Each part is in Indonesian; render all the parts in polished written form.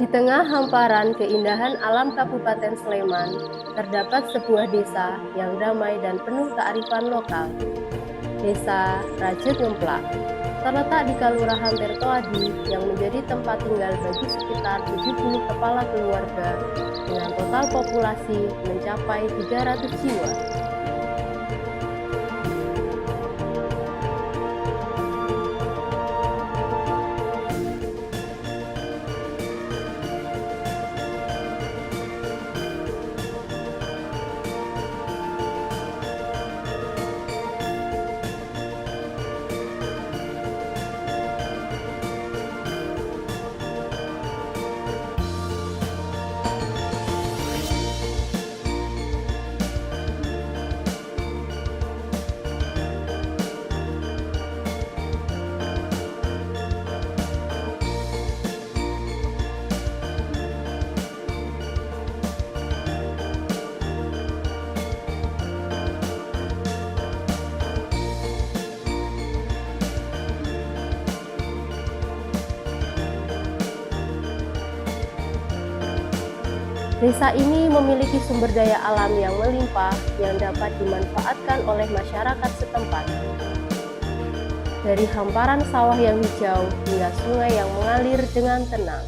Di tengah hamparan keindahan alam Kabupaten Sleman, terdapat sebuah desa yang damai dan penuh kearifan lokal. Desa Rajek Ngemplak terletak di Kelurahan Tirtoadi yang menjadi tempat tinggal bagi sekitar 70 kepala keluarga dengan total populasi mencapai 300 jiwa. Desa ini memiliki sumber daya alam yang melimpah yang dapat dimanfaatkan oleh masyarakat setempat. Dari hamparan sawah yang hijau hingga sungai yang mengalir dengan tenang.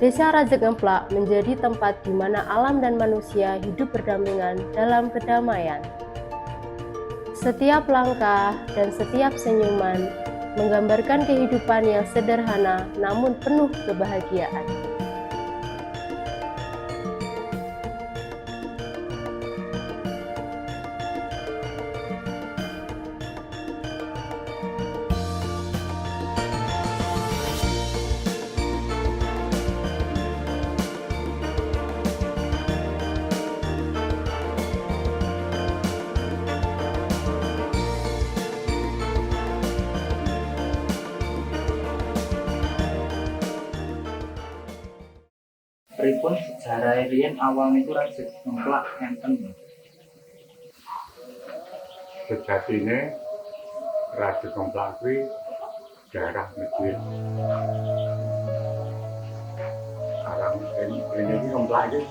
Desa Rajek Ngemplak menjadi tempat di mana alam dan manusia hidup berdampingan dalam kedamaian. Setiap langkah dan setiap senyuman menggambarkan kehidupan yang sederhana namun penuh kebahagiaan. Pripun sejarah riyen awal niku Rajek Ngemplak enten. Sejatine Rajek Ngemplak kuwi daerah masjid. Karang ini Ngemplak iki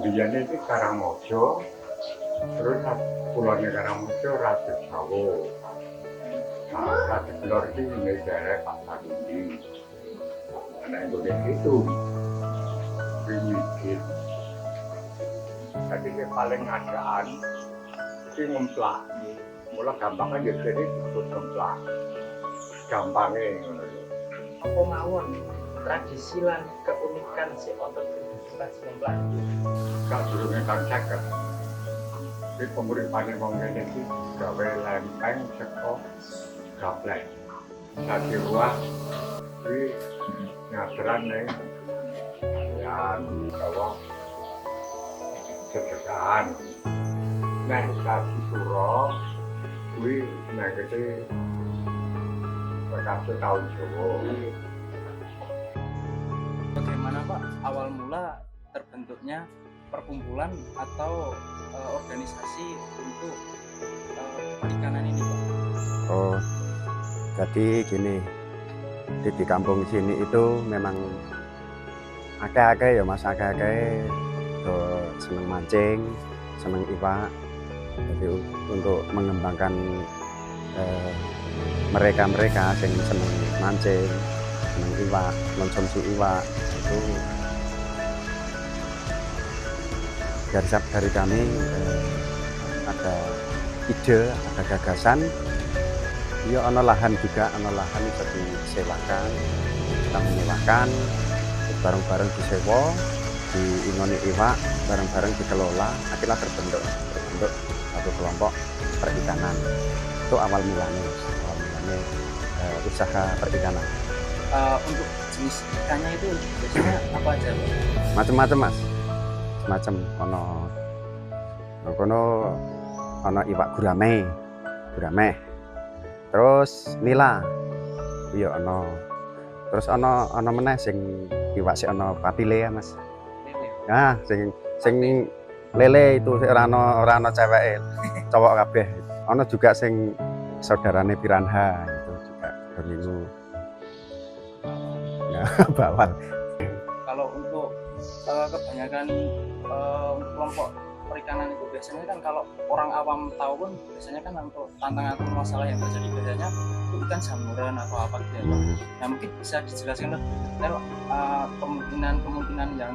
biyane iki Karangmojo. Terus kulone Karangmojo Rajek Sawo. Nah, Rajek Lor iki ning daerah Pasarindi. Ana Indonesia itu Bimikit. Tadi paling adaan si Ngemplak. Mula gampangnya jadi disebut Ngemplak. Gampangnya ngono lho. Apa mawon tradisi lan keunikan si otot Rajek Ngemplak iki? Gak durunge kan caket. Di penguripane wong ngene iki gawe lempeng saka gaplek. Dadi ruah kuwi nyadran ning yang bawa sedekahan. Nek kasih suro, kuwi nek kete bekas tahun Jawa. Bagaimana Pak awal mula terbentuknya perkumpulan atau organisasi untuk perikanan ini Pak? Oh, jadi gini, di kampung sini itu memang akeh-akeh ya Mas, akeh-akeh seneng mancing, seneng iwak. Jadi untuk mengembangkan mereka-mereka yang seneng mancing, seneng iwak, konsumsi iwak itu dari kami ada ide, ada gagasan. Ya ana lahan juga, ana lahan bisa disewakan, kita menyewakan, bareng-bareng disewa, diingoni iwak, bareng-bareng dikelola, akhirnya terbentuk satu kelompok perikanan. Itu awal mulanya usaha perikanan. Untuk jenis ikannya itu biasanya apa aja Pak? Macam-macam Mas, macam ono iwak gurame, terus nila, iya ono. Terus ono meneh sing iwak sing ono papile ya Mas. Nah, sing lele itu ora ono ceweke, cowok kabeh. Ono juga sing saudarane Piranha itu juga Domino. Ya, bawal. Kalau untuk kebanyakan kelompok perikanan itu biasanya kan kalau orang awam tahu pun biasanya kan untuk tantangan atau masalah yang terjadi biasanya itu ikan jamuran atau apa gitu ya Pak. Nah mungkin bisa dijelaskan lebih detail kemungkinan yang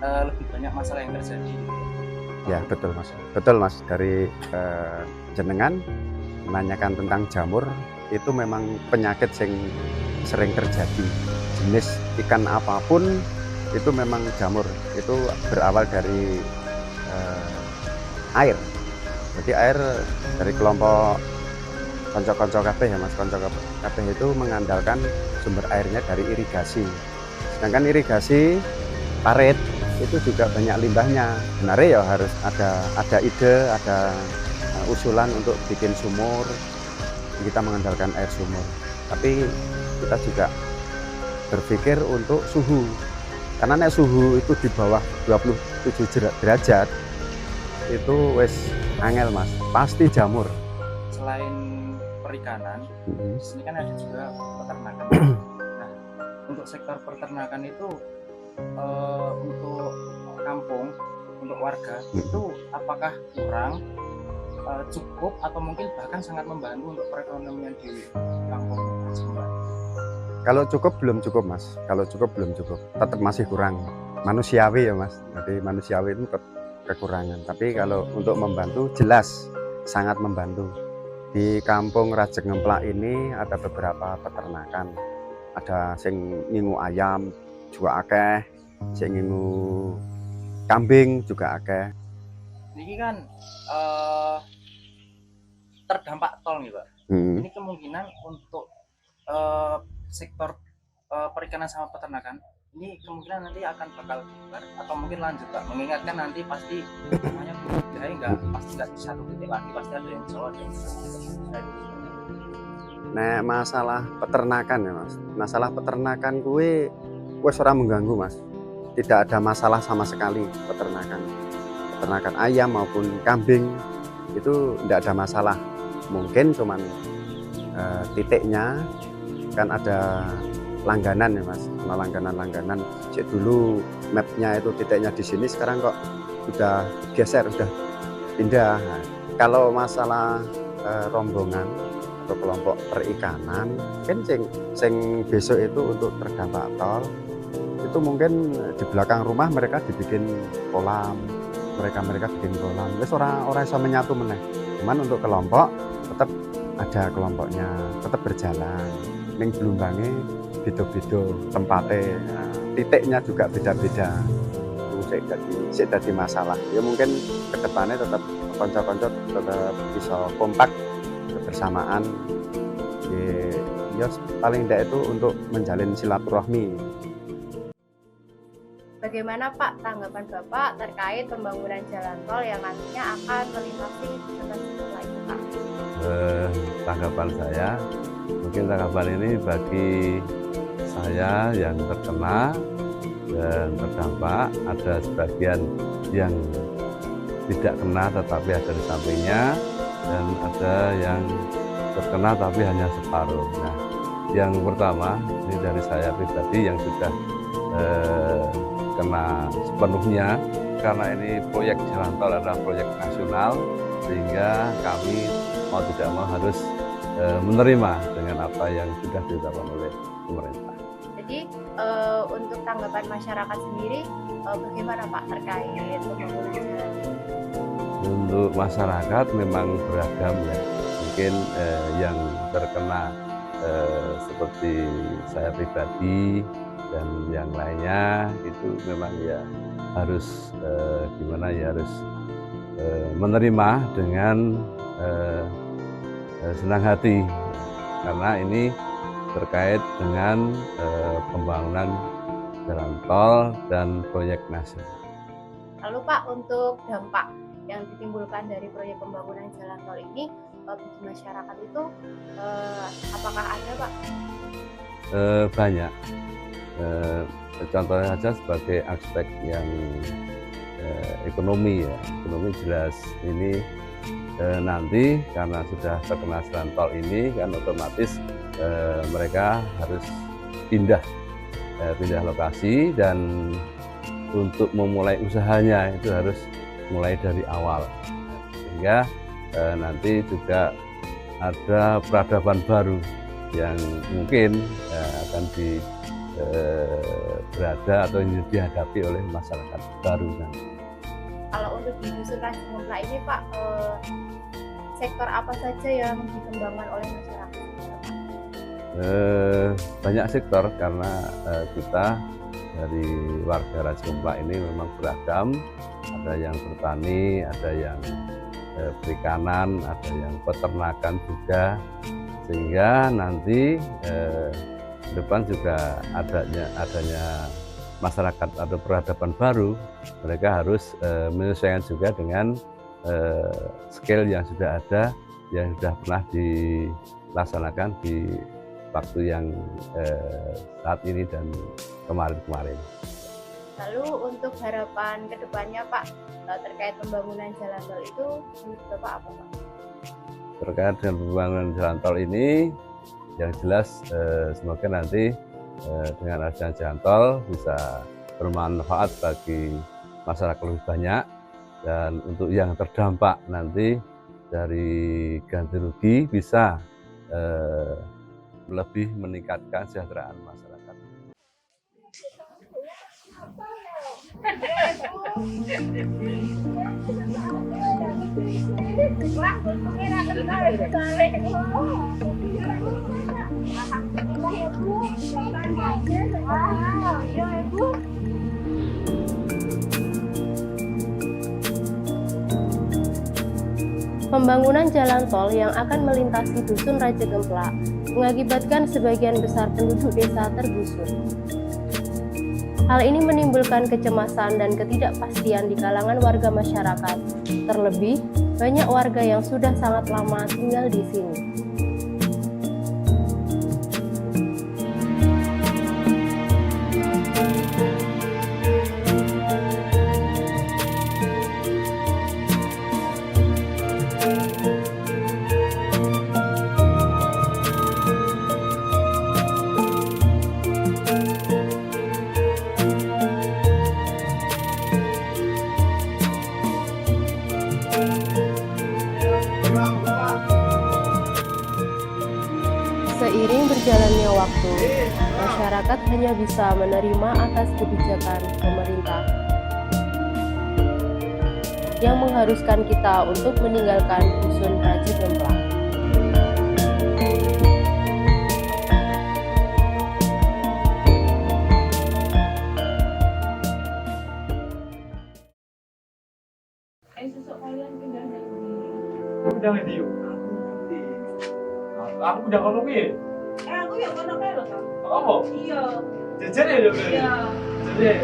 lebih banyak masalah yang terjadi. Ya betul mas, dari jenengan menanyakan tentang jamur itu memang penyakit yang sering terjadi. Jenis ikan apapun itu memang jamur, itu berawal dari air. Jadi air dari kelompok konco-konco kabeh ya mas, konco kabeh itu mengandalkan sumber airnya dari irigasi. Sedangkan irigasi parit itu juga banyak limbahnya. Sebenarnya ya harus ada ide, ada usulan untuk bikin sumur. Kita mengandalkan air sumur. Tapi kita juga berpikir untuk suhu. Karena nek suhu itu di bawah 27 derajat itu wes angel mas, pasti jamur. Selain perikanan, di sini kan ada juga peternakan. Nah, untuk sektor peternakan itu untuk kampung, untuk warga itu apakah kurang, cukup atau mungkin bahkan sangat membantu untuk perekonomian di kampung Jember? Kalau cukup belum cukup mas, kalau cukup belum cukup, tetap masih kurang. Manusiawi ya mas, jadi manusiawi itu tetap kekurangan. Tapi kalau untuk membantu jelas sangat membantu. Di kampung Rajek Ngemplak ini ada beberapa peternakan, ada sing ngingu ayam juga akeh, sing ngingu kambing juga akeh. Ini kan terdampak tol nih Pak. Ini kemungkinan untuk sektor perikanan sama peternakan ini kemungkinan nanti akan bakal bubar atau mungkin lanjut Pak, mengingatkan nanti pasti namanya budaya pasti nggak di satu titik lagi, pasti ada yang jauh, ada yang Nah masalah peternakan ya mas, masalah peternakan gue ora mengganggu mas, tidak ada masalah sama sekali. Peternakan ayam maupun kambing itu tidak ada masalah. Mungkin cuman titiknya kan ada langganan ya mas, langganan. Cek dulu mapnya itu titiknya di sini, sekarang kok udah geser, udah pindah. Nah, kalau masalah rombongan atau kelompok perikanan kan sing besok itu untuk terdampak tol itu mungkin di belakang rumah mereka dibikin kolam, mereka bikin kolam. Wes orang iso menyatu meneh. Cuman untuk kelompok tetap ada kelompoknya, tetap berjalan. Ning Blumbange beda-beda tempatnya, nah, titiknya juga beda-beda. Itu jadi masalah. Ya mungkin kedepannya tetap konco-konco tetap bisa kompak kebersamaan. Ya paling tidak itu untuk menjalin silaturahmi. Bagaimana Pak tanggapan Bapak terkait pembangunan jalan tol yang nantinya akan melintasi kota itu Pak? Tanggapan saya, mungkin tanggapan ini bagi saya yang terkena dan terdampak, ada sebagian yang tidak kena tetapi ada di sampingnya, dan ada yang terkena tapi hanya separuh. Nah, yang pertama ini dari saya pribadi yang sudah kena sepenuhnya, karena ini proyek jalan tol adalah proyek nasional, sehingga kami mau tidak mau harus menerima dengan apa yang sudah ditetapkan oleh pemerintah. Jadi untuk tanggapan masyarakat sendiri bagaimana Pak terkait pembangunan jalan? Untuk masyarakat memang beragam ya, mungkin yang terkena seperti saya pribadi dan yang lainnya itu memang ya harus harus menerima dengan senang hati, karena ini terkait dengan pembangunan jalan tol dan proyek nasional. Lalu Pak, untuk dampak yang ditimbulkan dari proyek pembangunan jalan tol ini bagi masyarakat itu apakah ada Pak? Banyak. Contohnya saja sebagai aspek yang ekonomi ya. Ekonomi jelas ini nanti karena sudah terkena jalan tol ini kan otomatis mereka harus pindah lokasi, dan untuk memulai usahanya itu harus mulai dari awal, sehingga nanti juga ada peradaban baru yang mungkin akan berada atau dihadapi oleh masyarakat baru nanti. Kalau untuk di Dusun Rajik Ngemplak ini Pak, sektor apa saja yang dikembangkan oleh masyarakat? Banyak sektor, karena kita dari warga Rajik Ngemplak ini memang beragam, ada yang bertani, ada yang perikanan, ada yang peternakan juga, sehingga nanti depan juga adanya masyarakat atau peradaban baru, mereka harus menyesuaikan juga dengan skill yang sudah ada, yang sudah pernah dilaksanakan di waktu yang saat ini dan kemarin-kemarin. Lalu untuk harapan kedepannya Pak terkait pembangunan jalan tol itu menurut Bapak apa Pak? Terkait dengan pembangunan jalan tol ini, yang jelas semoga nanti dengan adanya jalan tol bisa bermanfaat bagi masyarakat lebih banyak, dan untuk yang terdampak nanti dari ganti rugi bisa lebih meningkatkan kesejahteraan masyarakat. Pembangunan jalan tol yang akan melintasi Dusun Rajik Ngemplak mengakibatkan sebagian besar penduduk desa tergusur. Hal ini menimbulkan kecemasan dan ketidakpastian di kalangan warga masyarakat, terlebih banyak warga yang sudah sangat lama tinggal di sini. Seiring berjalannya waktu, masyarakat hanya bisa menerima atas kebijakan pemerintah yang mengharuskan kita untuk meninggalkan Dusun Rajik Ngemplak. Udah ngerti yuk. Aku udah kono piye? Aku yang kono kae lho, Kak. Apa? Iya. Jajan ya lho. Iya. Jajan.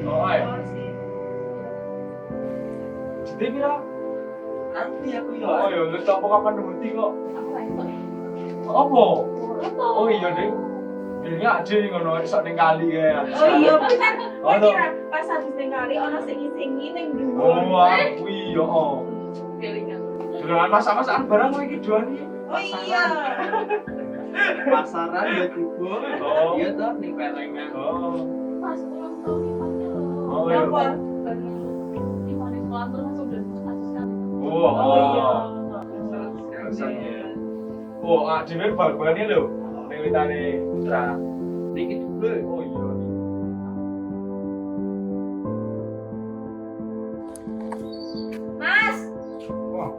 Oh, ayo. Jadi pira? Nanti aku ya. Oh, ya lu tau kapan ngerti kok. Aku entuk. Apa? Foto. Oh iya, Ding. Bilangnya ada nih ngono iso ning kali kae. Oh iya, bener. Oh, Wes kira pas habis ning kali ana sing-singi ning dhuwur. Oh, aku iya. Kelingan. Dengan masak-masakan barang kok iki doan iki. Oh iya. Pasaran ya juga. Oh. Iya toh ning pelengan. Oh. Pas ulang tahun dipanggil loh. Oh, iya. Apa? Di mana sekolah tuh langsung udah status kan. Oh, Oh iya. Oh, dhewe bal-balane lho. Ning witane putra. Niki dulu. Oh iya. Mas, Wah,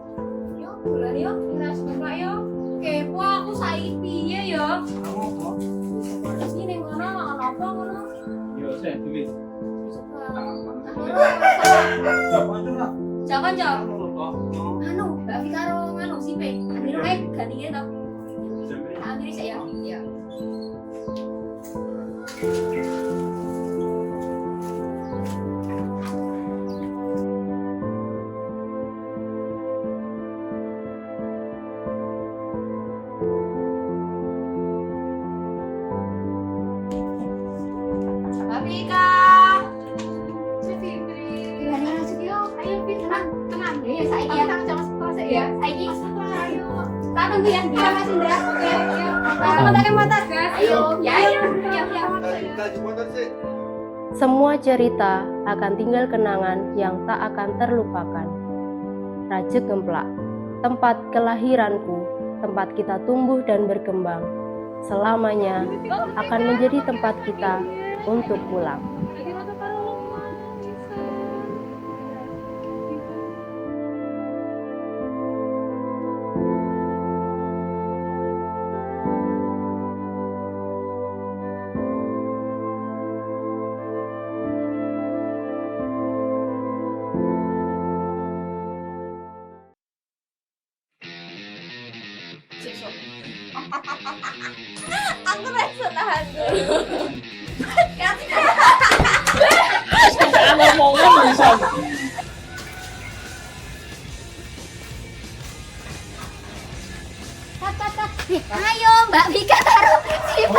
yuk bulan yuk, Ras Bapak yuk. Kepo aku saiki piye ya? Kamu apa? Terus ini ngono ana apa ngono? Yo saya duit. Jangan jauh. Kamu kok. Anu, Mbak Fi karo anu sipe. Ambil gantinya to. Ambil saya ya. Iya. Mbak Fika. tunggu ya. Iya Mas Indra. Oke. Motor motor. Ayo. Ya ayo. Ya. Semua cerita akan tinggal kenangan yang tak akan terlupakan. Rajut Ngemplak, tempat kelahiranku, tempat kita tumbuh dan berkembang, selamanya akan menjadi tempat kita untuk pulang. Aku rasa tahan dulu. Ayo Mbak Bika karo si P.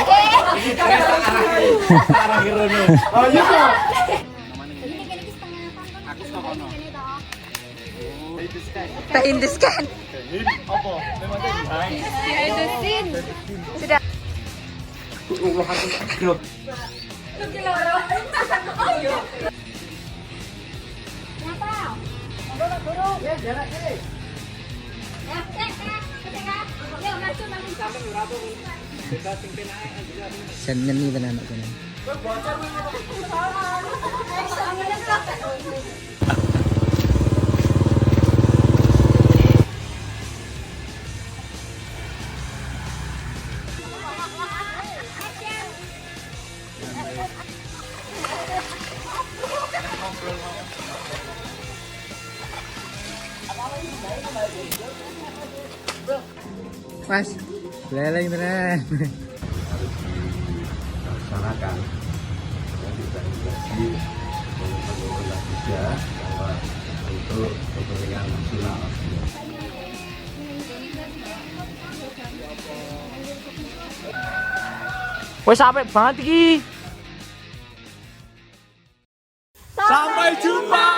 Teh Indus kan? Indusin. Sudah. Senyen nih tenan tenan. Mas, leleng tenan. Laksanakan ya, tidak dikasih pemerintah juga bahwa untuk kepentingan nasional. Wes sampai banget iki. Sampai jumpa.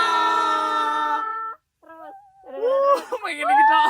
Pengen kita.